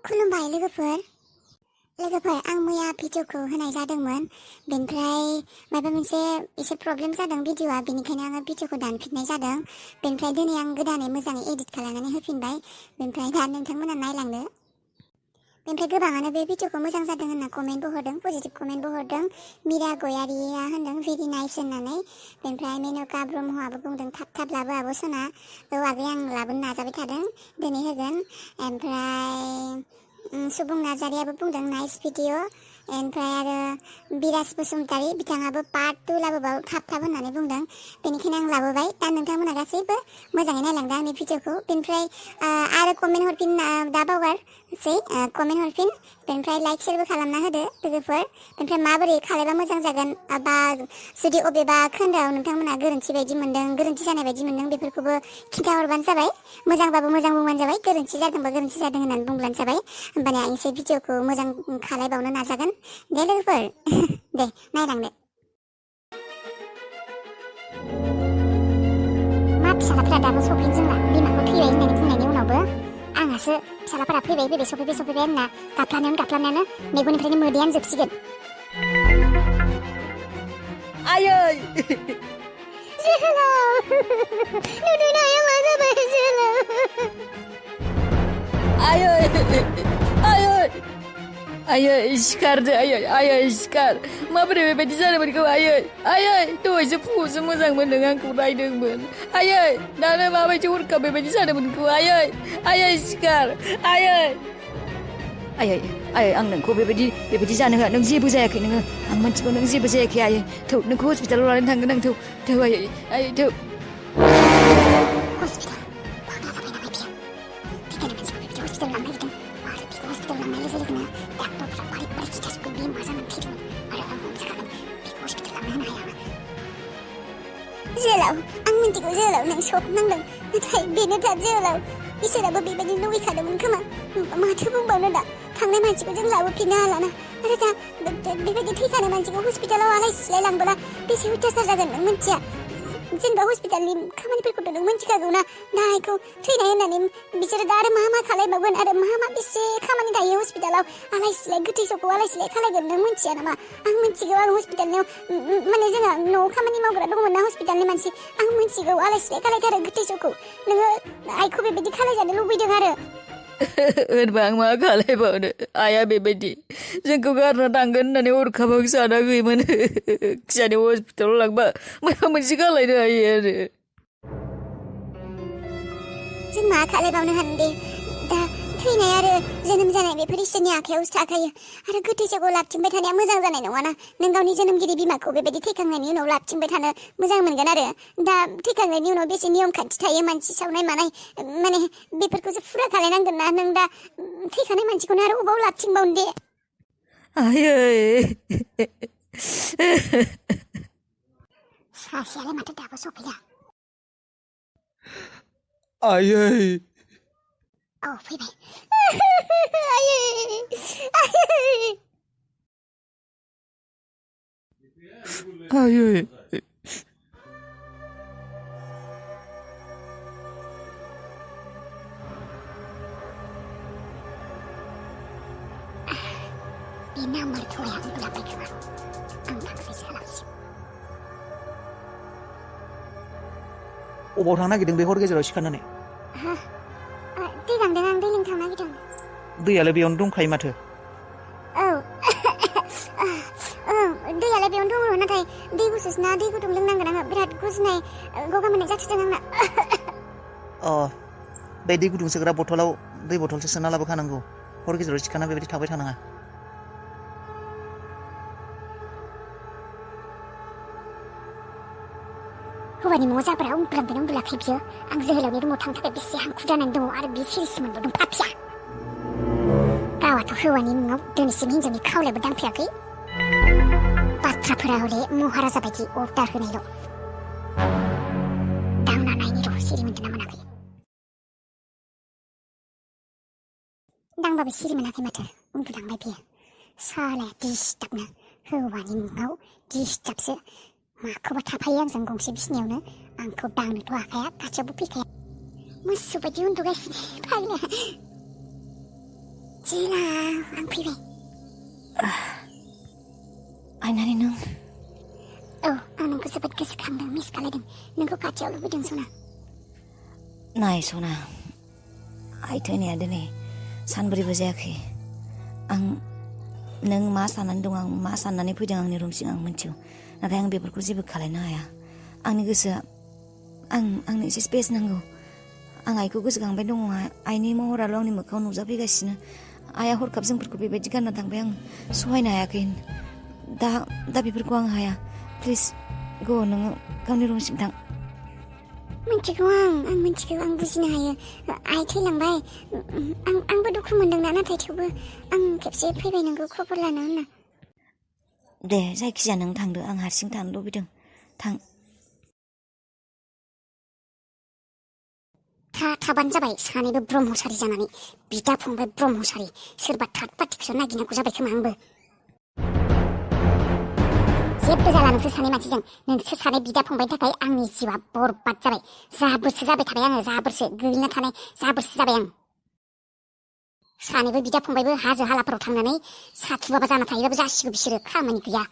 खुलुमबाय लोगोफोर आं मैया भिडिअखौ होनाय जादोंमोन बेनिफ्राय माबा मोनसे एसे प्रब्लेम जादों भिडिअआ बेनिखायनो आङो भिडिअखौ दानफिननाय जादों बेनिफ्राय दिनै आं गोदानै मोजाङै एडिट खालामनानै होफिनबाय बेनिफ्राय दा नोंथांमोना नायलांदो बेनिफ्राय गोबाङानो बे भिडिअखौ मोजां जादों होनना कमेन्टबो हरदों पजिटिभ कमेन्टबो हरदों मीरा गयारिया होनदों भेरि नाइस होननानै बेनिफ्राय मेनका ब्रह्मआबो बुंदों थाब लाबो आब' सना औ आगै आं लाबोनो नाजाबाय थादों दिनै होगोन ओमफ्राय सुबुं नार्जारियाबो बुंदों नाइस भिडिअ ओमफ्राय आरो बिराज बसुमतारी बिथाङाबो पार्ट 2 लाबोबाव थाब होननानै बुंदों बेनिखायनो आं लाबोबाय दा नोंथांमोना गासैबो मोजाङै नायलांदों आंनि भिडिअखौ बेनिफ्राय आरो कमेन्ट हरफिन दा बावगारसै कमेन्ट हरफिन बेनिफ्राय लाइक शेयारबो खालामना होदो लोगोफोर बेनिफ्राय माबोरै खालायबा मोजां जागोन बा जुदि अबेबा खोन्दोआव नोंथांमोना गोरोन्थि जानाय बायदि मोन्दों बेफोरखौबो खिन्थाहरबानो जाबाय मोजांबाबो मोजां बुंबानो जाबाय गोरोन्थि जादोंबा गोरोन्थि जादों होननानै बुंब्लानो जाबाय होमबानिया आं एसे भिडिअखौ मोजां खालायबावनो नाजागोन दे लोगोफोर दे नायलांदो मा फिसालाफोरा दाबो सफैनो जोंना बिमाखौ थैबाय होननानै बुंनायनि उनावबो आंहासो फिसालाफोरा फैबाय सफैबाय होनना गाबफ्लानायानो मेगननिफ्रायनो मोदैयानो जोबसिगोन आयै जोहोलाव नुनो हाया मा जाबाय जोहोलाव आयै सिखारदो आयै सिखार माबोरै बेबायदि जानो मोनखो आयै दहायसो फुङावसो मोजां मोनदों आंखौ रायदोंमोन आयै दानो माबायदि हरखाब बेबायदि जानो मोनखो आयै सिखार आयै आं नोंखौ बेबायदि जानो होआ नों जेबो जायाखै नोङो आं मिथिगौ नों जेबो जायाखै आयै थौ नोंखौ हस्पिटालाव लानानै थांगोन आं थौ आयै थौ हस्पिटाल बांद्राय जाबाय नामा बियो बिदिनो मानसिखौ बिदि हस्पिटाल लांनो नागिरदों आरो बिखौ हस्पिटाल लांनाय लोगो डाक्टरफ्रा बारै खिथाजोबगोन बियो मा जानानै थैदोंमोन आरो आं हमजाखागोन बिखौ हस्पिटाल लांनो होनो हाया जोहोलाव आं मिथिगौ जोहोलाव नों शक नांदों नाथाय बेनो दा जोहोलाव इसोराबो बेबायदि लुबैखादोंमोन खोमा माथो बुंबावनो दा थांनाय मानसिखौ जों लाबोफिननो हालाना आरो दा बेबायदि थैखानाय मानसिखौ हस्पिटालाव आलाय सिलाय लांबोला बेसे अयथासार जागोन नों मिथिया जेनेबा हस्पिटालनि खामानिफोरखौथ' नों मिथिखागौ ना नायखौ थैनाय होननानै बिसोरो दा आरो मा खालायबावगोन आरो मा बेसे खामानि थायो हस्पिटालाव आलाय सिलाय गोथै सखौ आलाय सिलाय खालायगोन नों मिथिया नामा आं मिथिगौ आं हस्पिटालनियाव माने जोंहा न'आव खामानि मावग्रा दंमोन ना हस्पिटालनि मानसि आं मिथिगौ आलाय सिलाय खालायथारो गोथै सखौ नोङो आइखौ बेबायदि खालायजानो लुबैदों आरो होनबा आं मा खालायबावनो आइया बेबायदि जोंखौ गारना थांगोन होननानै हरखाबां सानाखैमोन खिजानि हस्पिटालाव लांबा माबा मोनसे खालायनो हायो आरो जों मा खालायबावनो हानो दे दा थैनाय आरो जोनोम जानाय बेफोर इसोरनि आखायावसो थाखायो आरो गोथैसोखौ लाबथिंबाय थानाया मोजां जानाय नङाना नों गावनि जोनोमगिरि बिमाखौ बेबायदि थैखांनायनि उनाव लाबथिंबाय थानो मोजां मोनगोन आरो दा थैखांनायनि उनाव बेसे नियम खान्थि थायो मानसि सावनाय मानाय माने बेफोरखौसो फुरा खालायनांगोन ना नों दा थैखानाय मानसिखौनो आरो अबाव लाबथिंबावनो दे आयै सासेयालाय माथो दाबो सफैया आयै औ फैबाय आयै बे नाम्बार थराया उन्दुलांबाय खोमा आं थांसै जोहोलावसिम अबाव थांनो नागिरदों बे हर गेजेराव सिखारनानै दै गांदों आं दै लोंनो थांनो नागिरदों दैयालाय बेयावनो दंखायो माथो औ दैयालाय बेयावनो दङ नाथाय दै गुसुसो ना दै गुदुं लोंनांगोन आङो बिराद गुजुनाय गगा मोननाय जाथारदों आंना बे दै गुदुं सोग्रा बथलाव दै बथलसो सोना लाबोखानांगौ हर गेजेराव सिखारना बेबायदि थाबाय थानाङा हौवानि न'आव जाब्रा उन्दुलांबायना उन्दुलाखै बियो आं जोहोलावनि रुमाव थांनो थाखाय बेसे हांखुर जानानै दङ आरो बियो सिरिसो मोनबावदों पापिया गावाथ' हौवानि न'आव दिनैसिम हिनजावनि खावलायबो दांफेराखै बाथ्राफोरा हले महाराजा बायदि अर्डार होनायल' दांना नायनि र' सिरि मोनदों ना मोनाखै दांबाबो सिरि मोनाखै माथो उन्दुलांबाय बियो सालाया डिस्टार्बनो हौवानि न'आव डिस्टार्बसो माखौबा थाफायो आंजों गंसे बिसिनायावनो आंखौ दांनोथ' हाखाया खाथियावबो फैखाया मोसौ बायदि उन्दुगासिनो फाग्लाया जोलाव आं फैबाय आयनारि नों औ आं नोंखौ जोबोद गोसोखांदों मिस खालायदों नोंखौ खाथियाव लुबैदों सना नाय सना आइ थैनाया दिनै सानब्रैबो जायाखै आं नों मा साननानै दं आं मा साननानै फैदों आंनि रुमसिम आं मिथिगौ नाथाय आं बेफोरखौ जेबो खालायनो हाया आंनि गोसोआ आंनो एसे स्पेस नांगौ आं आइखौ गोसोखांबाय दङ आइनि महराल' आंनि मोखाङाव नुजाफैगासिनो आइया हरखाब जोंफोरखौ बेबायदि गानना थांबाय आं सहायनो हायाखै दा बेफोरखौ आं हाया प्लिज गो नोङो गावनि रुमसिम थां मिथिगौ आं मिथिगौ आं बुजिनो हायो आइ थैलांबाय आंबो दुखु मोनदोंना नाथाय थेवबो आं खेबसे फैबाय नोंखौ खबर लानो होनना दे जायखिजाया नों थांदो आं हारसिं थानो लुबैदों थां थाबानो जाबाय सानैबो ब्रह्मचारि जानानै बिदा फंबाय ब्रह्मचारि सोरबा थार्द पार्टिखौसो नागिरनांगौ जाबाय खोमा आंबो जेबो जाला नोंसोर सानै मानसिजों नोंसोर सानै बिदा फंबायनि थाखाय आंनि जिउआ बरबाद जाबाय जाबोरसो जाबाय थाबाय आङो जाबोरसो गोग्लैना थानाय जाबोरसो जाबाय आं सानैबो बिदा फंबायबो हाजो हालाफोराव थांनानै साथुबाबा जाना थायोबाबो जासिगौ बिसोरो खामानि गैया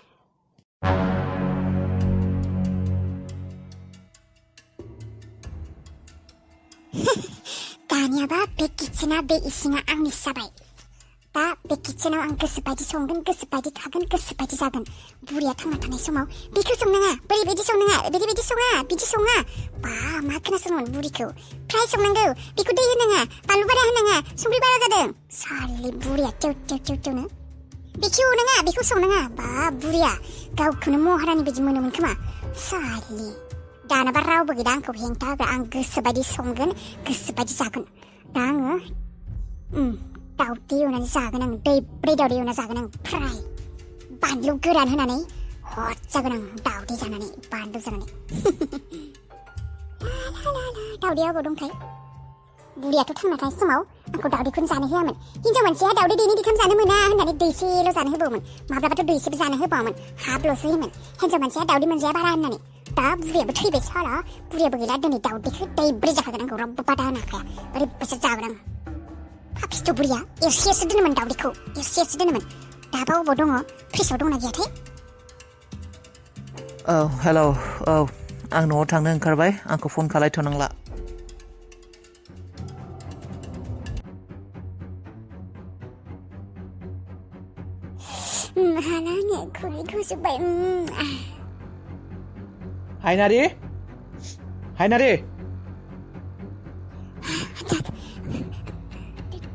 दानियाबा बे किटसेना बे इसिङा आंनि जाबाय दा बे किटसेनाव आं गोसोबायदि संगोन गोसोबायदि थागोन गोसोबायदि जागोन बुरिया थांना थानाय समाव बेखौ संनाङा बोरैबायदि संनाङा बिदि सङा बिदि सङा बा मा खोनासङोमोन बुरिखौ फ्राय संनांगौ बेखौ दै होनाङा बानलु बारा होनाङा संख्रि बारा जादों सालि बुरिया टेव बेखौ एवनाङा बेखौ संनाङा बा बुरिया गावखौनो महारानि बायदि मोनोमोन खोमा सालि दानाबा रावबो गैया आंखौ हेंथा होग्रा आं गोसोबायदि संगोन गोसोबायदि जागोन दा आङो दाउदै एवनानै जागोन आं दै दाउदै एवना जागोन आं फ्राय बानलु गोरान होनानै हट जागोन आं दाउदै जानानै बानलु जानानै दाउदैया अबाव दंथाय बुरियाथ' थांना थानाय समाव आंखौ दाउदैखौनो जानो होआमोन हिनजाव मानसिया दाउदै दैनै दैथाम जानो मोना होननानै दैसेल' जानो होबावोमोन माब्लाबाथ' दैसेबो जानो होबावामोन हाफल'सो होयोमोन हिनजाव मानसिया दाउदै मोनजाया बारा होननानै दा बुरियाबो थैबाय साला बुरियाबो गैला दिनै दाउदैखौ दैब्रै जाखागोन आंखौ रावबो बादा होनो हाखाया ओरैबायसो जागोन आं पापिस्ट' बुरिया एरसेसो दोनोमोन दाउदैखौ एरसेसो दोनोमोन दाबा अबाव दङ फ्रिजआव दंना गैयाथाय औ हेलौ औ आं न'आव थांनो ओंखारबाय आंखौ फन खालायथ'नांला हाला आङो खुदै गुजोब्बाय हायनारि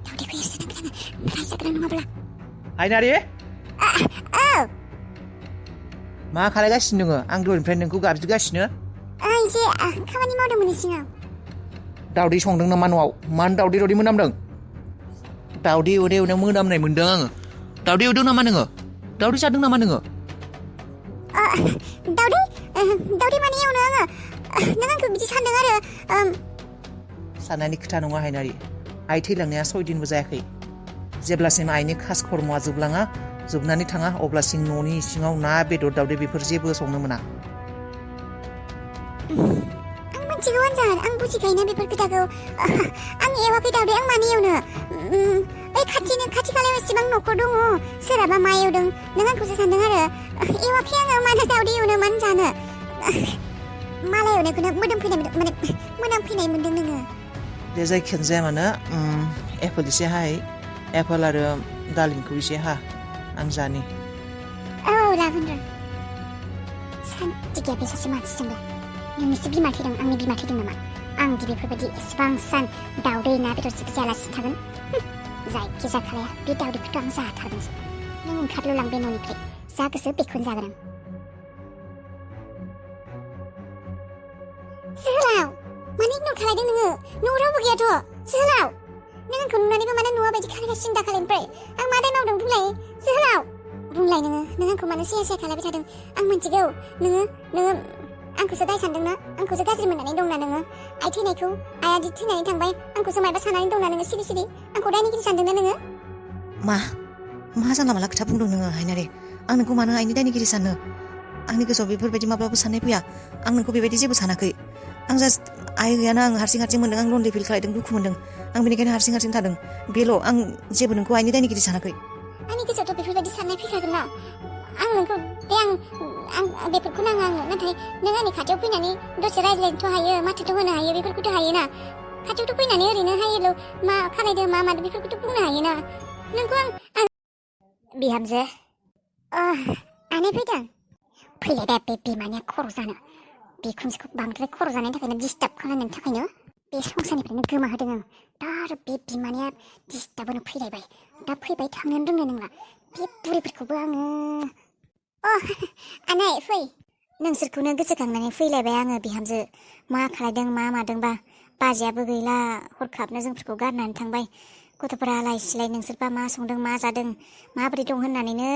दाउदैखौ एरसे नांगोन आङो फ्राय जागोन नङाब्ला हायनारि औ मा खालायगासिनो नोङो आं दहायनिफ्राय नोंखौ गाबज्रिगासिनो एसे खामानि मावदोंमोन इसिङाव दाउदै संदों नामा न'आव मानो दाउदै मोनामदों दाउदै एवनायाव मोनामनाय मोनदों आङो दाउदै एवदों नामा नोङो दाउदै जादों नामा नोङो दाउदै माने एवनो आङो नों आंखौ बिदि सानदों आरो साननायनि खोथा नङा हायनारि आइ थैलांनाया 6 दिनबो जायाखै जेब्लासिम आइनि खास खर्मआ जोबनानै थाङा अब्लासिम न'नि इसिङाव ना बेदर दाउदै बेफोर जेबो संनो मोना आं मिथिगौ आनजान आं बुजिखायोना बेफोर खोथाखौ आं एवाखै दाउदै आं मानो एवनो ओइ खाथि खालायाव एसेबां न'खर दङ सोरहाबा मा एवदों नों आंखौसो सानदों आरो एवाखै आङो मानो दाउदै एवनो मानो जानो मालाय एवनायखौनो मोनामफैनाय मोनदों नोङो दे जायखियानो जाया मानो एपोल एसे हाय एपोल आरो दालिमखौ एसे हा आं जानि औ लागोन र' सान्ति गैया बे सासे मानसिजोंबो नोंनिसो बिमा थैदों आंनि बिमा थैदों नामा आंदि बेफोरबायदि एसेबां सान दाउदै ना बेदर जेबो जायालासिनो थागोन जायखि जाखालाया बे दाउदैखौथ' आं जाथारगोनसो नों ओंखारल'लां बे न'निफ्राय जा गोसो बेखौनो जागोन आं जोहोलाव मानो इगनर खालायदों नोङो न'आव रावबो गैयाथ' जोहोलाव नों आंखौ नुनानैबो मानो न'आव बायदि खालायगासिनो दाखालिनिफ्राय आं मा दाय मावदों बुंलाय जोहोलाव बुंलाय नों आंखौ मानो सिया खालायबाय थादों आं मिथिगौ नोङो आंखौसो दाय सानदोंना आंखौसो गाज्रि मोननानै दंना नोङो आइ थैनायखौ आइया दि थैनानै थांबाय आंखौसो मायबा साननानै दंना नोङो सिरि आंखौ दायनिगिरि सानदोंना नोङो मा जानला मानला खोथा बुंदों नोङो हायनारि आं नोंखौ मानो आइनि दायनिगिरि सानो आंनि गोसोआव बेफोरबायदि माब्लाबो साननाय फैया आं नोंखौ बेबायदि जेबो सानाखै आं जास्ट आइ गैयाना आं हारसिं मोनदों आं लनलि फिल खालायदों दुखु मोनदों आं बेनिखायनो हारसिं हारसिं थादों बेल' आं जेबो नोंखौ आइनि दायनिगिरि सानाखै आंनि गोसोआवथ' बेफोरबायदि साननाय फैखागोन ना आं नोंखौ दे आं बेफोरखौ नाङा आंनो नाथाय नों आंनि खाथियाव फैनानै दसे रायज्लायनोथ' हायो माथोथ' होनो हायो बेफोरखौथ' हायोना खाथियावथ' फैनानै ओरैनो हायोल' मा खालायदो मा मादो बेफोरखौथ' बुंनो हायोना नोंखौ आं बिहामजो आनै फैदों फैलायबाय बे बिमानिया खर' जानो बिखुनजोखौ बांद्राय खर' जानायनि थाखायनो डिस्टार्ब खालामनायनि थाखायनो बे संसारनिफ्रायनो गोमाहोदों आं दा आरो बे बिमानिया डिस्टार्बआनो फैलायबाय दा फैबाय थांनोनो रोंनाय नंला बे बुरैफोरखौबो आङो आनै फै नोंसोरखौनो गोसोखांनानै फैलायबाय आङो बिहामजो मा खालायदों मा मादोंबा बाजैयाबो गैला हरखाबनो जोंफोरखौ गारनानै थांबाय गथ'फोरा आलाय सिलाय नोंसोरबा मा संदों मा जादों माबोरै दं होननानैनो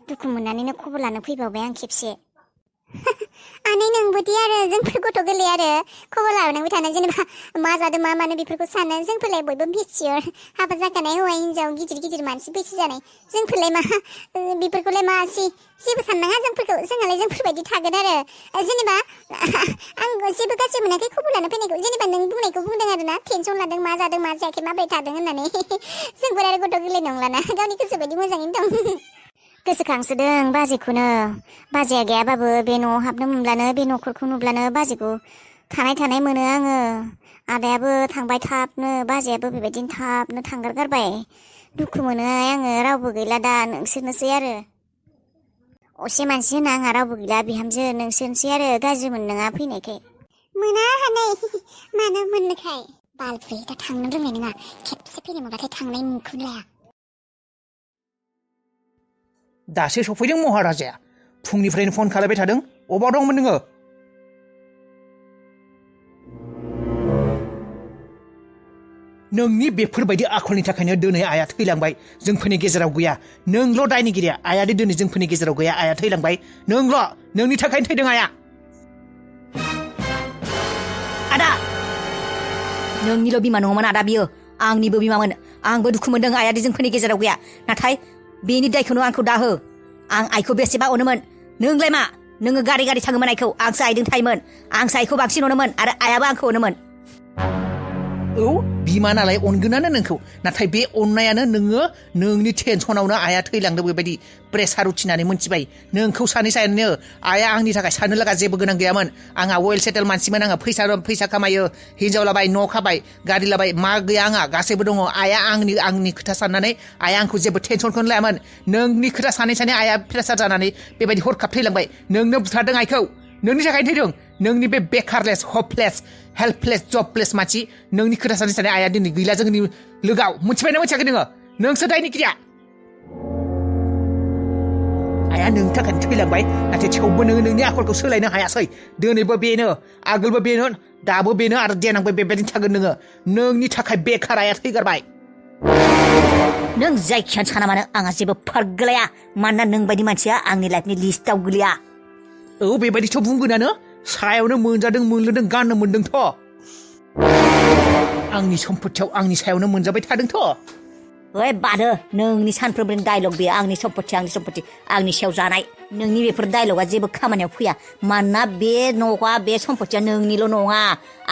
दुखु मोननानैनो खबर लानो फैबावबाय आं खेबसे आनै नोंबोदि आरो जोंफोर गथ' गोरलै आरो खबर लानांबाय थानाय जेनेबा मा जादों मा मानो बेफोरखौ सानो जोंफोरलाय बयबो मिथियो हाबा जाखानाय हौवा हिनजाव गिदिर गिदिर मानसि बैसो जानाय जोंफोरलाय मा बेफोरखौलाय मा जेबो साननाङा जोंफोरखौ जोंहालाय जोंफोरबायदि थागोन आरो जेनेबा आं जेबो गाज्रि मोनाखै खबर लानो फैनायखौ जेनेबा नों बुंनायखौ बुंदों आरो ना टेनसन लादों मा जादों मा जायाखै माबोरै थादों होननानै जोंफोर आरो गथ' गोरलै नंलाना गावनि गोसो बायदि मोजाङैनो दं गोसोखांसोदों बाजैखौनो बाजैया गैयाबाबो बे न'आव हाबनो मोनब्लानो बे न'खरखौ नुब्लानो बाजैखौ थानाय मोनो आङो आदायाबो थांबाय थाबनो बाजैयाबो बेबायदिनो थाबनो थांगारगारबाय दुखु मोनो आङो रावबो गैला दा नोंसोरनोसै आरो असे मानसि होना आंहा रावबो गैला बिहामजो नोंसोरनोसै आरो गाज्रि मोननाङा फैनायखाय मोना हानै मानो मोननोखाय बालफुय दा थांनो रोंनाय नङा खेबसे फैनो मोनबाथाय थांनाय मोनखौनो लाया दासो सफैदों महाराजाया फुंनिफ्रायनो फन खालामबाय थादों अबाव दंमोन नोङो नोंनि बेफोरबायदि आखलनि थाखायनो दिनै आइया थैलांबाय जोंफोरनि गेजेराव गैया नोंल' दायनिगिरिया आइया दिनै जोंफोरनि गेजेराव गैया आइया थैलांबाय नोंनि थाखायनो थैदों आइया आदा नोंनिल' बिमा नङामोन आदा बियो आंनिबो बिमामोन आंबो दुखु मोनदों आइया जोंफोरनि गेजेराव गैया नाथाय बेनि दायखौनो आंखौ दाहो आं आइखौ बेसेबा अनोमोन नोंलाय मा नोङो गारि थाङोमोन आइखौ आंसो आइजों थायोमोन आंसो आइखौ बांसिन अनोमोन आरो आइयाबो आंखौ अनोमोन औ बिमा नालाय अनगोनानो नोंखौ नाथाय बे अननायानो नोङो नोंनि टेनसनावनो आइया थैलांदों बेबायदि प्रेसार उथिनानै मोनथिबाय नोंखौ सानो आइया आंनि थाखाय साननो लागा जेबो गोनां गैयामोन आंहा वेल सेटेल मानसिमोन आङो फैसा खामायो हिनजाव लाबाय न' खाबाय गारि लाबाय मा गैया आंहा गासैबो दङ आइया आंनि खोथा साननानै आइया आंखौ जेबो टेनसनखौनो लायामोन नोंनि खोथा सानै आइया प्रेसार जानानै बेबायदि हरखाब थैलांबाय नोंनो बुथारदों आइखौ नोंनि थाखायनो थैदों नोंनि बे बेकारलेस हपलेस हेल्पलेस जबलेस मानसि नोंनि खोथा सानै आइया दिनै गैला जोंनि लोगोआव मिथिबायना मिथियाखै नोंसो दायनिगिरिया आइया नोंनि थाखायनो थैलांबाय नाथाय थेवबो नोङो नोंनि आखलखौ सोलायनो हायासै दिनैबो बेनो आगोलबो बेनो दाबो बेनो आरो देनांबो बेबायदिनो थागोन नोंनि थाखाय बेकार आइया थैगारबाय नों जायखियानो साना मानो आंहा जेबो फाराग गैलाया मानोना नों बायदि मानसिया आंनि लाइफनि लिस्टआव गोलैया औ बेबायदिथ' बुंगोनानो सायावनो मोनजादों मोनलोदों गाननो मोनदोंथ' आंनि सम्पथियाव आंनि सायावनो मोनजाबाय थादोंथ' ओइ बादो नोंनि सानफ्रोमबोनि डायलग बेयो आंनि सम्पथि आंनि सायाव जानाय नोंनि बेफोर डायलगा जेबो खामानियाव फैया मानोना बे न'आ बे सम्पथिया नोंनिल' नङा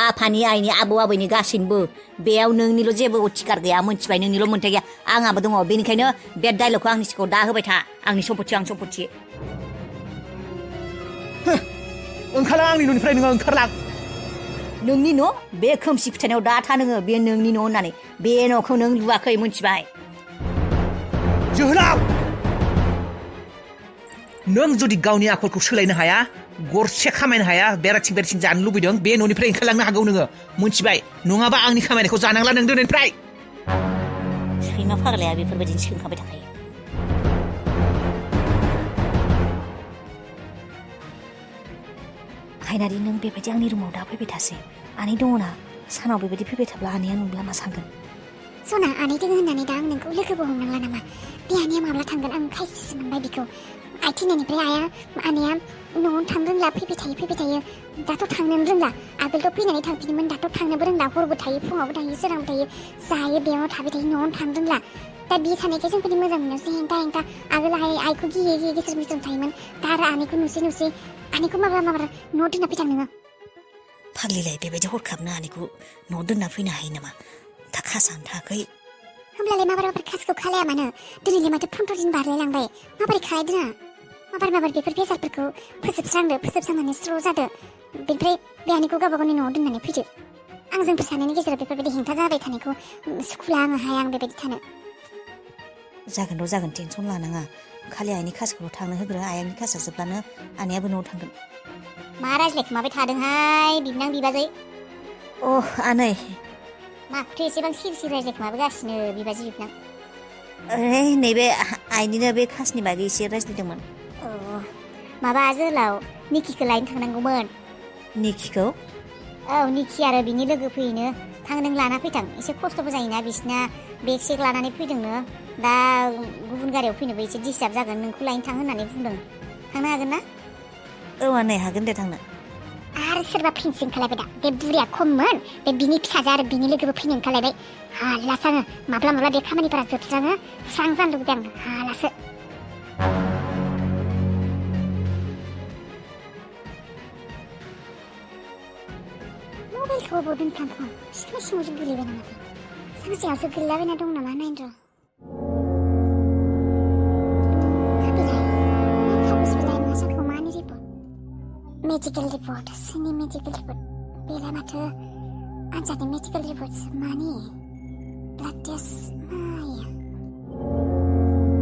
आफानि आइनि आबौ आबैनि गासैनिबो बेयाव नोंनिल' जेबो अधिकार गैया मोनथिबाय नोंनिल' मोन्थाय गैया आंहाबो दङ बेनिखायनो बे डायलगखौ आंनि सिगाङाव दा होबाय था आंनि सम्पथि ओंखारलां आंनि न'निफ्राय नोङो ओंखारलां नोंनि न' बे खोमसि फोथायनायाव दा था नोङो बे नोंनि न' होननानै बे न'खौ नों लुवाखै मोनथिबाय जोहोलाव नों जुदि गावनि आखलखौ सोलायनो हाया गरसे खामायनो हाया बेराथिं जानो लुबैदों बे न'निफ्राय ओंखारलांनो हागौ नोङो मोनथिबाय नङाबा आंनि खामायनायखौ जानांला नों दिनैनिफ्राय सैमा फाग्लाया बेफोरबायदिनो सोंखाबाय थाखायो फाइनालि नों बेबायदि आंनि रुमाव दा फैबाय थासै आनै दङना सानाव बेबायदि फैबाय थाब्ला आनैया नुब्ला मा सानगोन सना आनै दङ होननानै दा आं नोंखौ लोगोबो हमनांला नामा बे आनैया माब्ला थांगोन आं खायसेसो मोनबाय बेखौ आइ थैनायनिफ्राय आनैया न'आवनो थांनो रोंला फैबाय थायो दाथ' थांनोनो रोंला आगोलथ' फैनानै थांफिनोमोन दाथ' थांनोबो रोंला हरबो थायो फुङावबो थायो सोरांबो थायो जायो बेयावनो थाबाय थायो न'आवनो थांनो रोंला दा बे थानायखाय जोंफोरनि मोजां मोननोसै हेंथा आगोलहाय आइखौ गियै गेजेर थायोमोन दा आरो आनैखौ नुसै आनैखौ माब्ला न'आव दोनना फैथां नोङो फाग्लिलाय बेबायदि हरखाबनो आनैखौ न'आव दोनना फैनो हायो नामा दा खासानो थाखै होमब्लालाय माबार खासखौ खालाया मानो दिनैलाय माथो 15 दिन बारलायलांबाय माबोरै खालायदों माबार बेफोर बेसादफोरखौ फोजोबस्रांनानै स्र' जादो बेनिफ्राय बेहानिखौ गावबा गावनि न'आव दोननानै फैदो आं जोंफोर सानैनि गेजेराव बेफोरबायदि हेंथा जाबाय थानायखौ सुखुला आङो हाया आं बेबायदि थानो जागोन टेनसन लानाङा खालि आइनि खासखौल' थांनो होग्रो आइनि खासा जोबब्लानो आनैयाबो न'आव थांगोन मा रायज्लायखोमाबाय थादोंहाय बिबनां बिबाजै आनै माखौथो एसेबां सिरि रायज्लायखोमाबोगासिनो बिबाजै बिबनां नैबे आइनिनो बे खासनि बागै एसे रायज्लायदोंमोन माबा जोलाव निकिखौ लायनो थांनांगौमोन निकिखौ औ निकि आरो बिनि लोगो फैयोनो नों लाना फैथां एसे खस्थ'बो जायोना बिसिना बेग सेग लानानै फैदोंनो दा गुबुन गारियाव फैनोबो एसे डिस्टार्ब जागोन नोंखौ लायनो थां होननानै बुंदों थांनो हागोन ना आनै हागोन दे थांनो आरो सोरबा फिनसिं खालायबाय दा बे बुरिया खममोन बे बिनि फिसाजो आरो बिनि लोगोबो फैनो ओंखारलायबाय हालासो आङो माब्ला बे खामानिफोरा जोबस्राङो स्रां जानो लुबैदों आं हालासो मबाइलखौ बबाव दोनफ्लांखो सिङावसो गोलैबाय नामाथाय सांसेयावसो गोलैलाबायना दं नामा नायनो मेडिकेल रिपर्ट सोरनि मेडिकेल रिपर्ट बेलाय माथो आनजादनि मेडिकेल रिपर्ट मानि ब्लाड टेस्ट मायो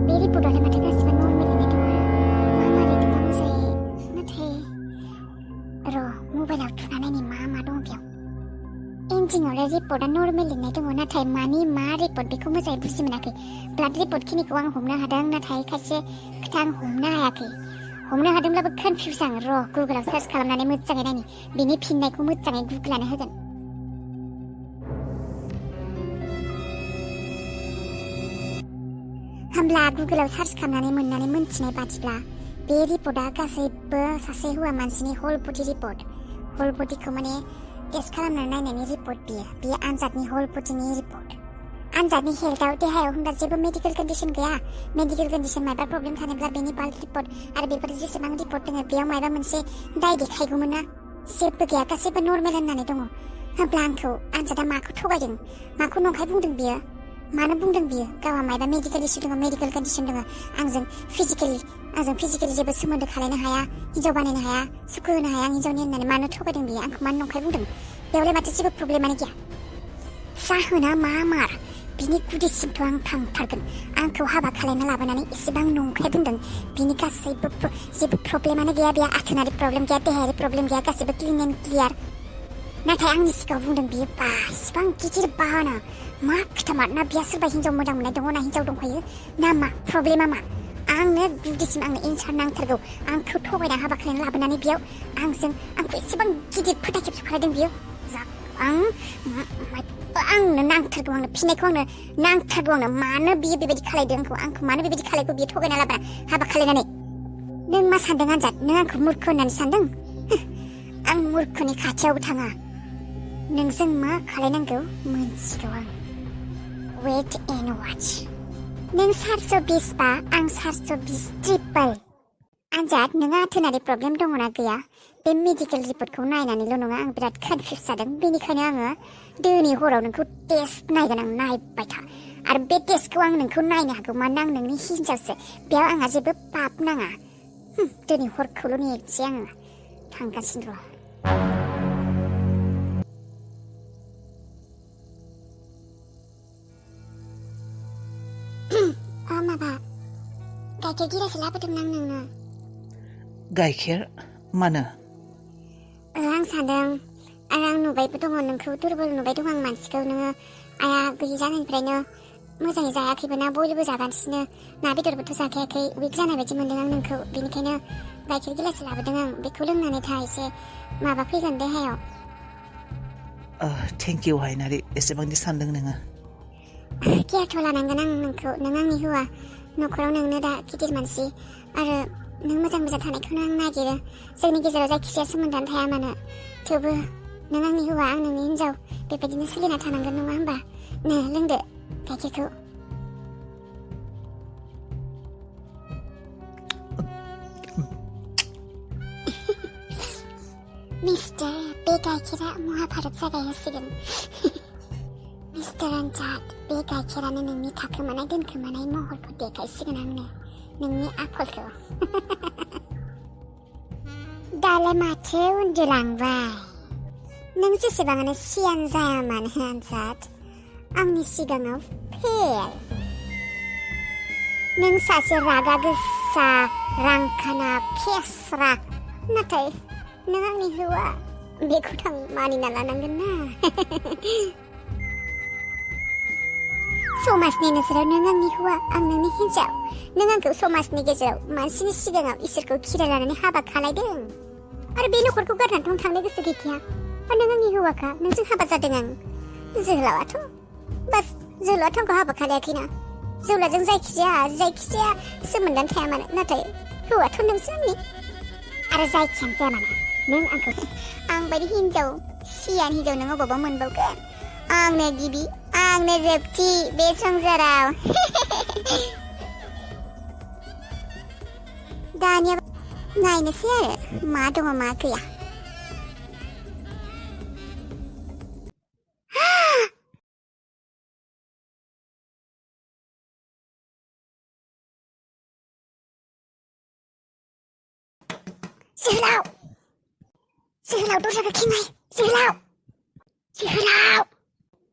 बे रिपर्टआलाय माथो गासिबो नर्मेलैनो दङ मा लिरदोंबा मोजाङै नाथाय मबाइलाव थुना नायनि मा दं बेयाव इन्जिनावलाय रिपर्टआ नर्मेल लिरनाय दङ नाथाय मानि मा रिपर्ट बेखौ मोजाङै बुजि मोनाखै ब्लाड रिपर्ट खिनिखौ आं हमनो हादों नाथाय खायसे खोथा आं हमनो हायाखै हमनो हादोंब्लाबो कनफिउज आं गुगोलाव सार्च खालामनानै मोजाङै नायनि बिनि फिननायखौ मोजाङै गुगोलानो होगोन होमब्ला गुगोलाव सार्च खालामनानै मोननानै मोनथिनाय बादिब्ला बे रिपर्टआ गासैबो सासे हौवा मानसिनि हल बडि रिपर्ट हल बडिखौ माने टेस्ट खालामनानै नायनायनि रिपर्ट बियो आनजादनि हल बडिनि रिपर्ट आनजादनि हेल्थआव देहायाव होनबा जेबो मेडिकेल कन्डिशन गैया मेडिकेल कन्डिशन माबा प्रब्लेम थानोब्ला बेनि बाल्क रिपर्ट आरो बेफोर जेसेबां रिपर्ट दङ बेयाव माबा मोनसे दाय देखायगौमोन ना जेबो गैया गासैबो नर्मेल होननानै दङ होमब्ला आंखौ आनजादा माखौ थगायदों माखौ नंखाय बुंदों बियो मानो बुंदों बियो गावहा माबा मेडिकेल इस्यु दङ मेडिकेल कन्डिशन दङ आंजों फिजिकेलि जेबो सोमोन्दो खालायनो हाया हिन्जाव बानायनो हाया सुखु होनो हाया आं हिन्जावनि होननानै मानो थगायदों बियो आंखौ मानो नंखाय बुंदों बेयावलाय माथो जेबो प्रब्लेमानो गैया जाहोना मार बिनि गुदिसिमथ' आं थांथारगोन आंखौ हाबा खालायना लाबोनानै एसेबां नंखाय बुंदों बिनि गासैबो जेबो प्रब्लेमानो गैया बेहा आथोनारि प्रब्लेम गैया देहायारि प्रब्लेम गैया गासैबो क्लिन एन्ड क्लियार नाथाय आंनि सिगाङाव बुंदों बियो इसिबां गिदिर बाहाना मा खोथा ना बिहा सोरबा हिन्जाव मोजां मोननाय दङ ना हिन्जाव दंखायो ना मा प्रब्लेमा मा आंनो गुदिसिम आंनो एन्सार नांथारगौ आंखौ थगायना हाबा खालायना लाबोनानै बेयाव आंखौ एसेबां गिदिर फोथाय खेबस' खालायदों बियो आंनो नांथारगौ आंनो फिननायखौ आंनो नांथारगौ आंनो मानो बियो बेबायदि खालायदों आंखौ मानो बेबायदि खालायखौ बियो थगायना लाबोना हाबा खालायनानै नों मा सानदों आनजाद नों आंखौ मुर्ख होननानै सानदों आं मुर्खनि खाथियावबो थाङा नोंजों मा खालायनांगौ मोनथिगौ आं वेट एन्ड वाच नों 420 बा आं 420 ट्रिपल आनजाद नोंहा आथोनारि प्रब्लेम दङना गैया बे मेडिकेल रिपर्टखौ नायनानैल' नङा आं बिराद कनफिउज जादों बेनिखायनो आङो दिनै हराव नोंखौ टेस्ट नायगोन आं नायबाय था आरो बे टेस्टखौ आं नोंखौ नायनो हागौ मानोना आं नोंनि हिन्जावसो बेयाव आंहा जेबो पाप नाङा दिनै हरखौल' नेनोसै आङो थांगासिनो र' माबा गाइखेर गिलासो लाबोदोंमोन आं नोंनो गाइखेर मानो आं सानदों आरो आं नुबायबो दङ नोंखौ दुरबल नुबाय दं आं मानसिखौ नोङो आया गैयि जानायनिफ्रायनो मोजाङै जायाखैबो ना बयबो जागासिनो ना बेदरबोथ' जाखायाखै उइक जानाय बायदि मोनदों आं नोंखौ बेनिखायनो गाइखेर गिलासो लाबोदों आं बेखौ लोंनानै था एसे माबा फैगोन देहायाव थेंक इउ हायनारि एसेबांदि सानदों नोङो केयारथ' लानांगोन आं नोंखौ नों आंनि हौवा न'खराव नोंनो दा गिदिर मानसि आरो नों मोजां थानायखौनो आं नागिरो जोंनि गेजेराव जायखिजाया सोमोन्दोआनो थाया मानो थेवबो नों आंनि हौवा आं नोंनि हिन्जाव बेबायदिनो सोलिना थानांगोन नङा होमबा नो लोंदो गाइखेरखौ मिस्टार बे गाइखेरा महाभारत जागायहोसिगोन मिस्टार आनजाद बे गाइखेरानो नोंनि थाखोमानाय दोनखोमानाय महरखौ देखायसिगोन आंनो नोंनि आखलखौ दालाय माथो उन्दुलांबाय नों जेसेबाङानो सियान जाया मानो आनजाद आंनि सिगाङाव फेल नों सासे रागा गोसा रांखाना फेस्रा नाथाय नों आंनि हौवा बेखौ थां मानिना लानांगोन ना समाजनि नोजोराव नों आंनि हौवा आं नोंनि हिन्जाव नों आंखौ समाजनि गेजेराव मानसिनि सिगाङाव इसोरखौ खिरा लानानै हाबा खालायदों आरो बे नखरखौ गारनानै थांनो गोसो गैखाया आरो नों आंनि हौवाखा नोंजों हाबा जादों आं जोहोलावाथ' बास जोहोलावा आंखौ हाबा खालायाखैना जोहोलावजों जायखिजाया सोमोन्दोआनो थाया मानो नाथाय हौवाथ' नोंसो आंनि आरो जायखियानो जाया मानो नों आंखौ आं बायदि हिन्जाव सियान हिन्जाव नों अबावबा मोनबावगोन आंनो गिबि आंनो जोबथि बे संसाराव दानिया नायनोसै आरो मा दङ मा गैया जोहोलाव दरजाखौ खेंनाय जोहोलाव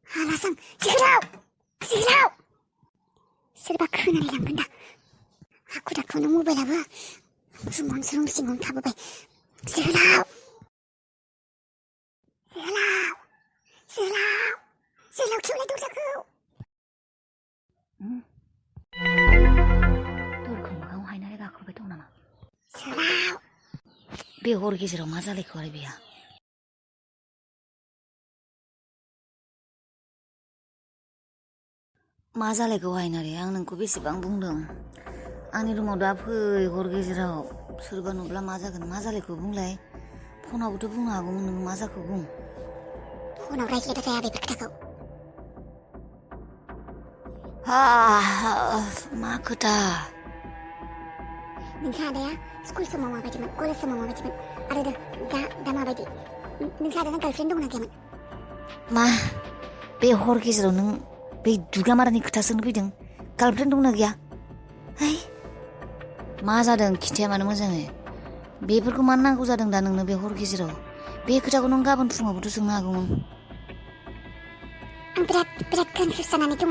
हालासां जोहोलाव सोरबा खोनानै लांगोन दा हाखु दाखुनो मबाइलाबो रुम सिङावनो थाबोबाय जोहोलाव खेवलाय दरजाखौ दरखौ मोखाङाव हायनानै गाखोबाय दं नामा जोहोलाव बे हर गेजेराव मा जालायखो आरो बेहा मा जालायखौ हायनारे आं नोंखौ बेसेबां बुंदों आंनि रुमाव दा फै हर गेजेराव सोरबा नुब्ला मा जागोन मा जालायखौ बुंलाय फनावबोथ' बुंनो हागौमोन नोङो मा जाखो बुं फनाव रायज्लायबा जाया बेफोर खोथाखौ मा खोथा नोंसा आदाया स्कुल समाव माबायदिमोन कलेज समाव माबायदिमोन आरो दा माबायदि नोंसा आदाना गार्लफ्रेन्ड दंना गैयामोन मा बे हर गेजेराव नों बे दुगामारानि खोथा सोंनो फैदों गार्लफ्रेन्ड दंना गैया है मा जादों खिन्थाया मानो मोजाङै बेफोरखौ मानो नांगौ जादों दा नोंनो बे हर गेजेराव बे खोथाखौ नों गाबोन फुङावबोथ' सोंनो हागौमोन आं बिराद कनफिउस जानानै दङ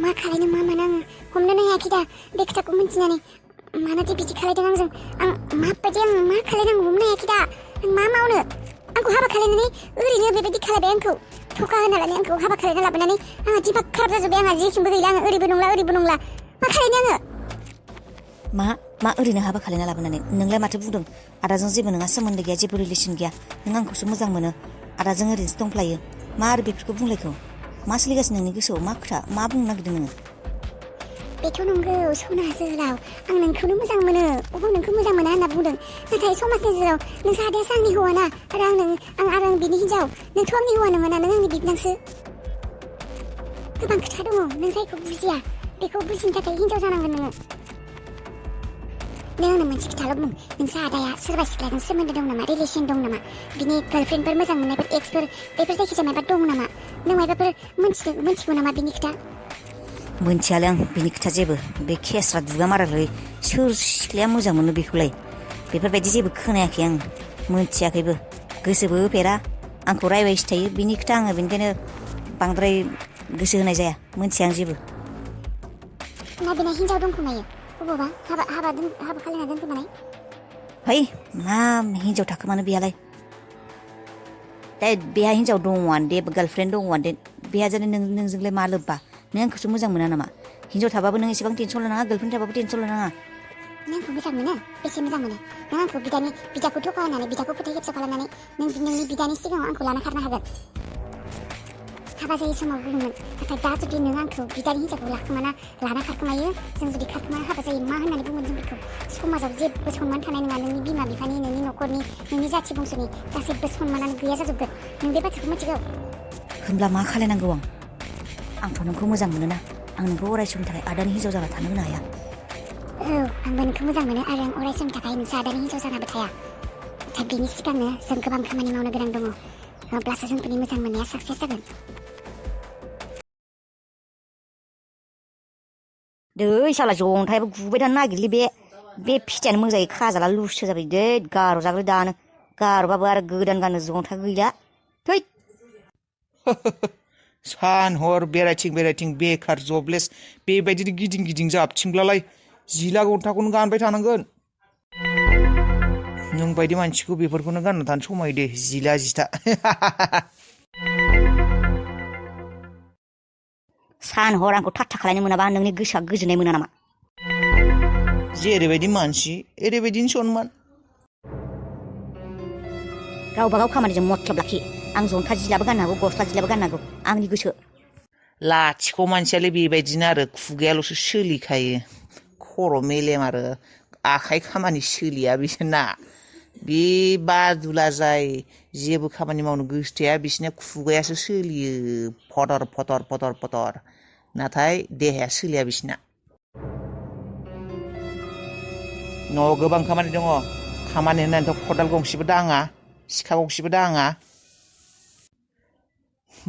मा खालायनो मा मानो आङो हमनोनो हायाखै दा बे खोथाखौ मिन्थिनानै मानोदि बिदि खालायदों आंजों आं माबायदि आं मा खालायनांगौ हमनो हायाखै दा आं मा मावनो आंखौ हाबा खालायनानै ओरैनो बेबायदि खालायबाय आंखौ थखा होनानै आंखौ हाबा खालायना लाबोनानै आंहा दिमाग खाराब जाजोब्बाय आंहा जेथिंबो गैला आङो ओरैबो नंला मा खालायनो आङो मा ओरैनो हाबा खालायना लाबोनानै नोंलाय माथो बुंदों आदाजों जेबो नोंहा सोमोन्दो गैया जेबो रिलेसन गैया नों आंखौसो मोजां मोनो आदाजों ओरैनोसो दंफ्लायो मा आरो बेफोरखौ बुंलायखौ मा सोलिगासिनो नोंनि गोसोआव मा खोथा मा बुंनो नागिरदों नोङो बेथ' नंगौ सना जोहोलाव आं नोंखौनो मोजां मोनो अबाव नोंखौ मोजां मोना होनना बुंदों नाथाय समाजनि गेजेराव नोंसा आदायासो आंनि हौवाना आरो आं बिनि हिन्जाव नोंथ' आंनि हौवा नङा ना नों आंनि बिबनांसो गोबां खोथा दङ नों जायखौ बुजिया बेखौ बुजिनो थाखाय हिन्जाव जानांगोन नोङो नों आंनो मोनसे खोथाल' बुं नोंसा आदाया सोरबा सिख्लाजों सोमोन्दो दं नामा रिलेसन दं नामा बिनि गार्लफ्रेन्डफोर मोजां मोननायफोर एक्सफोर बेफोर जायखिजाया माबा दं नामा नों माबाफोर मिन्थिगौ नामा बिनि खोथा मोनथियालै आं बिनि खोथा जेबो बे खेस्रा दुगामारालै सोर सिख्लाया मोजां मोनो बेखौलाय बेफोरबायदि जेबो खोनायाखै आं मोनथियाखैबो गोसोबो होफेरा आंखौ रायबायसो थायो बिनि खोथा आङो बेनिखायनो बांद्राय गोसो होनाय जाया मोनथिया आं जेबो ना बेना हिन्जाव दंखोमायो अबावबा हाबा खालायना दोनखोमानाय है मा हिन्जाव थाखोमानो बेहालाय दा बेहा हिन्जाव दङआनो दे गार्लफ्रेन्ड दङआनो दे बेहा जाने नोंजोंलाय मा लोब्बा नों आंखौसो मोजां मोना नामा हिन्जाव थाबाबो नों एसेबां टेनसन लानाङा गार्लफ्रेन्ड थाबाबो टेनसन लानाङा नों आंखौ मोजां मोनो बेसे मोजां मोनो नों आंखौ बिदाखौ थखा होनानै बिदाखौ फोथाय खेबस खालामनानै नोंनि बिदानि सिगाङाव आंखौ लाना खारनो हागोन हाबा जायै समाव बुंगोन नाथाय दा जुदि नों आंखौ बिदानि हिन्जावखौ लाना खारखोमायो जों जुदि खारखोमाना हाबा जायो मा होननानै बुंगोन जोंफोरखौ समाजाव जेबो सनमान थानाय नङा नोंनि बिमा बिफानि नोंनि न'खरनि नोंनि जाथि बंस'नि गासैबो सनमानानो गैया जाजोबगोन नों बे बाथ्राखौ मिथिगौ होनब्ला मा खालायनांगौ आंथ' नोंखौ मोजां मोनोना आं नोंखौ अराय समनि थाखाय आदानि हिन्जाव जाना थानो होनो हाया औ आंबो नोंखौ मोजां मोनो आरो आं अराय समनि थाखाय नोंसा आदानि हिन्जाव जानाबो थाया नाथाय बेनि सिगांनो जों गोबां खामानि मावनो गोनां दङ अब्लासो जोंफोरनि मोजां मोननाया साक्सेस जागोन दै साला जंथायाबो गुबाय थानो नागिरलै बे फिथायानो मोजाङै खाजाला लुसो जाबाय दै गार' जाग्रो दानो गार'बाबो आरो गोदान गाननो जंथा गैला थै सान हर बेरायथिं बेखार जबलेस बेबायदिनो गिदिं जाबथिंब्लालाय जिला घन्टाखौनो गानबाय थानांगोन नों बायदि मानसिखौ बेफोरखौनो गानना थानो समाय दे जिला जिथा सान हर आंखौ थाट्टा खालायनो मोनाबा नोंनि गोसोआ गोजोननाय मोना नामा जेरैबायदि मानसि एरैबायदिनो सनमान गावबागाव खामानिजों मतलब लाखि आं जंथा जिलाबो गाननो हागौ गस्ला जिलाबो गाननो हागौ आंनि गोसो लाथिख' मानसियालाय बेबायदिनो आरो खुगायाल'सो सोलिखायो खर' मेलेम आरो आखाइ खामानि सोलिया बिसोरना बे बादुला जाय जेबो खामानि मावनो गोसो थाया बिसोरना खुगायासो सोलियो फटर नाथाय देहाया सोलिया बिसोरना न'आव गोबां खामानि दङ खामानि होननानैथ' खदाल गंसेबो दाङा सिखा गंसेबो दाङा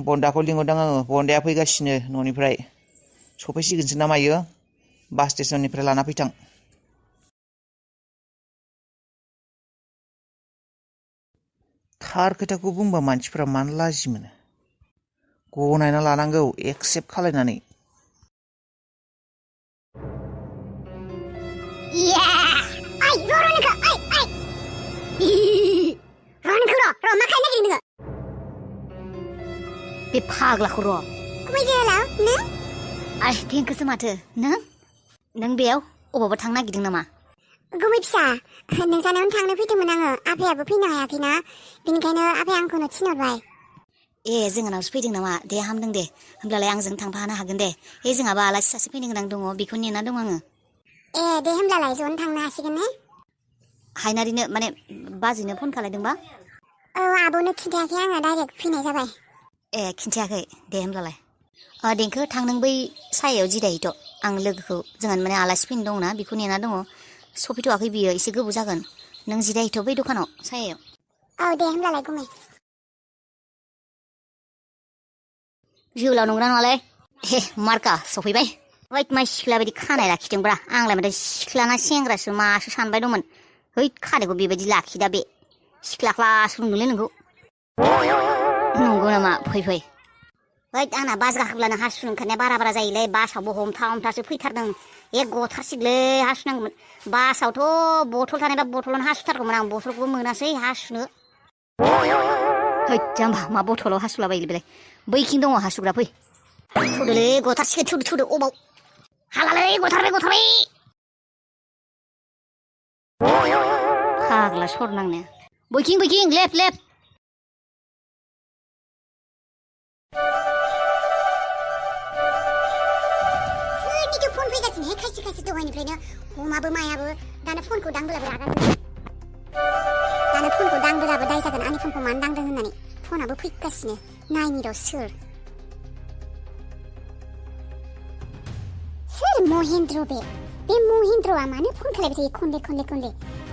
बन्दाखौ लिंहरदों आङो बन्दाया फैगासिनो न'निफ्राय सफैसिगोनसो ना मायो बास स्टेसननिफ्राय लाना फैथां थार खोथाखौ बुंबा मानसिफ्रा मानो लाजि मोनो गनायना लानांगौ एक्सेप्ट खालायनानै बे फाग्लाखौ र' गुबै जोहोलाव नों आइ देंखोसो माथो नों बेयाव अबावबा थांनो नागिरदों नामा गुबै फिसा नोंसानावनो थांनो फैदोंमोन आङो आफायाबो फैनो हायाखैना बेनिखायनो आफाया आंखौनो थिनहरबाय ए जोंहानावसो फैदों नामा दे हामदों दे होमब्लालाय आंजों थांफानो हागोन दे जोंहाबो आलासि सासे फैनो गोनां दङ बेखौ नेना दं आङो ए दे होमब्लालाय ज'नो थांनो हासिगोन ने हायनारिनो माने बाजैनो फन खालायदोंबा औ आब'नो खिन्थायाखै आङो डाइरेक्ट फैनाय जाबाय ए खिन्थायाखै दे होमब्लालाय देंखो थां नों बै सायायाव जिरायहैथ' आं लोगोखौ जोंहानि माने आलासि फैनो दंना बेखौ नेना दङ सफैथ'वाखै बियो एसे गोबाव जागोन नों जिरायहैथ' बै दखानाव सायायाव औ दे होमब्लालाय गुमै जोहोलाव नंगौना नङालै हे मार्का सफैबाय हैद माइ सिख्ला बायदि खानाय लाखिदोंब्रा आंलाय माथो सिख्लाना सेंग्रासो मासो सानबाय दंमोन हैद खानायखौ बेबायदि लाखिदा बे सिख्ला क्लास नुलै नोंखौ नंगौ नामा फै हैद आंना बास गाखोब्लानो हासुनो ओंखारनाया बारा जायोलै बासावबो हमथासो फैथारदों गथारसिगोलै हासुनांगौमोन बासावथ' बथल थानायबा बथलावनो हासुथारगौमोन आं बथलखौबो मोनासै हासुनो हैद जाम्बा मा बथलाव हासुलाबायोलै बेलाय बैखिं दङ हासुग्रा फै थुदोलै गथारसिगोन थुदो अबाव हालालै गथारबाय फाग्ला सर नांनाया बैखिं लेफ्ट फन फैगासिनो खायसे दहायनिफ्रायनो हमाबो मायाबो दाना फनखौ दांबोलाबो दाय जागोन आंनि फनखौ मानो दांदों होननानै फनाबो फैगासिनो नायनि र' सोर महेन्द्र बे महेन्द्रआ मानो फन खालायबाय थायो खनले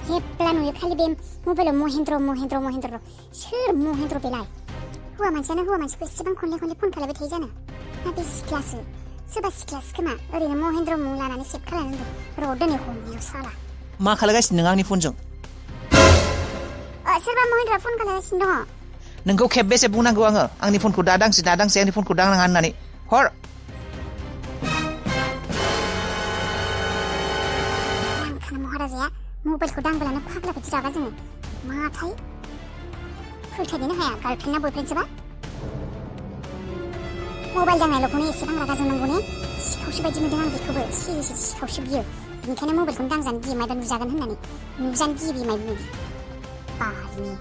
जेब्ला नुयो खालि बे मबाइलाव महेन्द्र सोर महेन्द्र बेलाय हौवा मानसिखौ एसेबां खनले फन खालायबाय थायो जानो ना बे सिख्लासो सोरबा सिख्लासो खोमा ओरैनो महेन्द्र मुं लानानै सेभ खालायनांगौ र' दोनै हमनायाव साला मा खालायगासिनो नों आंनि फनजों सोरबा महेन्द्र फन खालायगासिनो दङ नोंखौ खेबबेसे बुंनांगौ आङो आंनि फनखौ दादांसे आंनि फनखौ दांनाङा होननानै हर महाराजाया मबाइलखौ दांब्लानो फाग्ला बायदि रागा जोङो माथाय फोथायनोनो हाया गार्लफ्रेन्डना बयफ्रेन्डसोबा मबाइल दांनायल'खौनो एसेबां रागा जोंनांगौ ने सिखावसो बायदि मोनदों आं बेखौबो सिरियसलि सिखावसो बियो बेनिखायनो मबाइलखौनो दांजानो गियो मायबा नुजागोन होननानै नुजानो गियो मायबा बारिनि